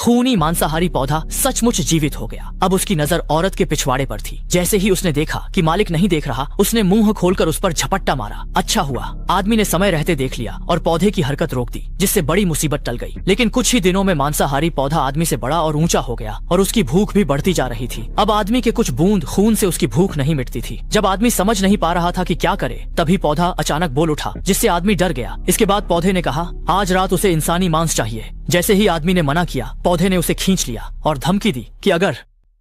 खूनी मांसाहारी पौधा सचमुच जीवित हो गया। अब उसकी नजर औरत के पिछवाड़े पर थी। जैसे ही उसने देखा कि मालिक नहीं देख रहा, उसने मुंह खोलकर उस पर झपट्टा मारा। अच्छा हुआ आदमी ने समय रहते देख लिया और पौधे की हरकत रोक दी, जिससे बड़ी मुसीबत टल गई। लेकिन कुछ ही दिनों में मांसाहारी पौधा आदमी से बड़ा और ऊंचा हो गया और उसकी भूख भी बढ़ती जा रही थी। अब आदमी के कुछ बूंद खून से उसकी भूख नहीं मिटती थी। जब आदमी समझ नहीं पा रहा था कि क्या करे, तभी पौधा अचानक बोल उठा, जिससे आदमी डर गया। इसके बाद पौधे ने कहा आज रात उसे इंसानी मांस चाहिए। जैसे ही आदमी ने मना किया, पौधे ने उसे खींच लिया और धमकी दी कि अगर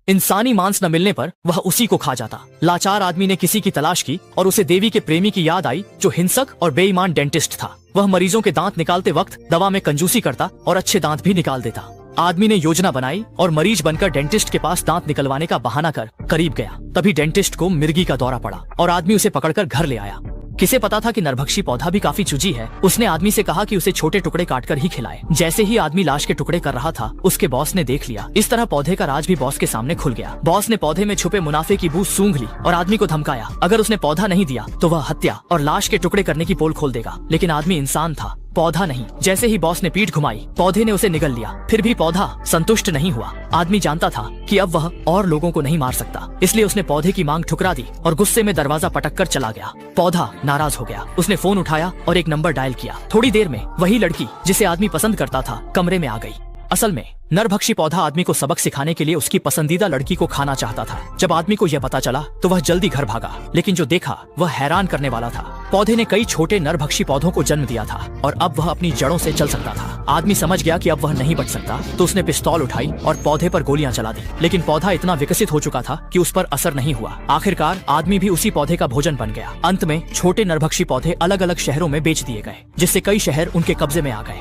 इंसानी मांस न मिलने पर वह उसी को खा जाता। लाचार आदमी ने किसी की तलाश की और उसे देवी के प्रेमी की याद आई, जो हिंसक और बेईमान डेंटिस्ट था। वह मरीजों के दांत निकालते वक्त दवा में कंजूसी करता और अच्छे दांत भी निकाल देता। आदमी ने योजना बनाई और मरीज बनकर डेंटिस्ट के पास दांत निकलवाने का बहाना कर करीब गया। तभी डेंटिस्ट को मिर्गी का दौरा पड़ा और आदमी उसे पकड़कर घर ले आया। किसे पता था कि नरभक्षी पौधा भी काफी चूजी है। उसने आदमी से कहा कि उसे छोटे टुकड़े काटकर ही खिलाए। जैसे ही आदमी लाश के टुकड़े कर रहा था, उसके बॉस ने देख लिया। इस तरह पौधे का राज भी बॉस के सामने खुल गया। बॉस ने पौधे में छुपे मुनाफे की बू सूंघ ली और आदमी को धमकाया, अगर उसने पौधा नहीं दिया तो वह हत्या और लाश के टुकड़े करने की पोल खोल देगा। लेकिन आदमी इंसान था, पौधा नहीं। जैसे ही बॉस ने पीठ घुमाई, पौधे ने उसे निगल लिया। फिर भी पौधा संतुष्ट नहीं हुआ। आदमी जानता था कि अब वह और लोगों को नहीं मार सकता, इसलिए उसने पौधे की मांग ठुकरा दी और गुस्से में दरवाजा पटक कर चला गया। पौधा नाराज हो गया। उसने फोन उठाया और एक नंबर डायल किया। थोड़ी देर में वही लड़की जिसे आदमी पसंद करता था कमरे में आ गई। असल में नरभक्षी पौधा आदमी को सबक सिखाने के लिए उसकी पसंदीदा लड़की को खाना चाहता था। जब आदमी को यह पता चला तो वह जल्दी घर भागा, लेकिन जो देखा वह हैरान करने वाला था। पौधे ने कई छोटे नरभक्षी पौधों को जन्म दिया था और अब वह अपनी जड़ों से चल सकता था। आदमी समझ गया कि अब वह नहीं बच सकता, तो उसने पिस्तौल उठाई और पौधे पर गोलियां चला दी। लेकिन पौधा इतना विकसित हो चुका था कि उस पर असर नहीं हुआ। आखिरकार आदमी भी उसी पौधे का भोजन बन गया। अंत में छोटे नरभक्षी पौधे अलग अलग शहरों में बेच दिए गए, जिससे कई शहर उनके कब्जे में आ गए।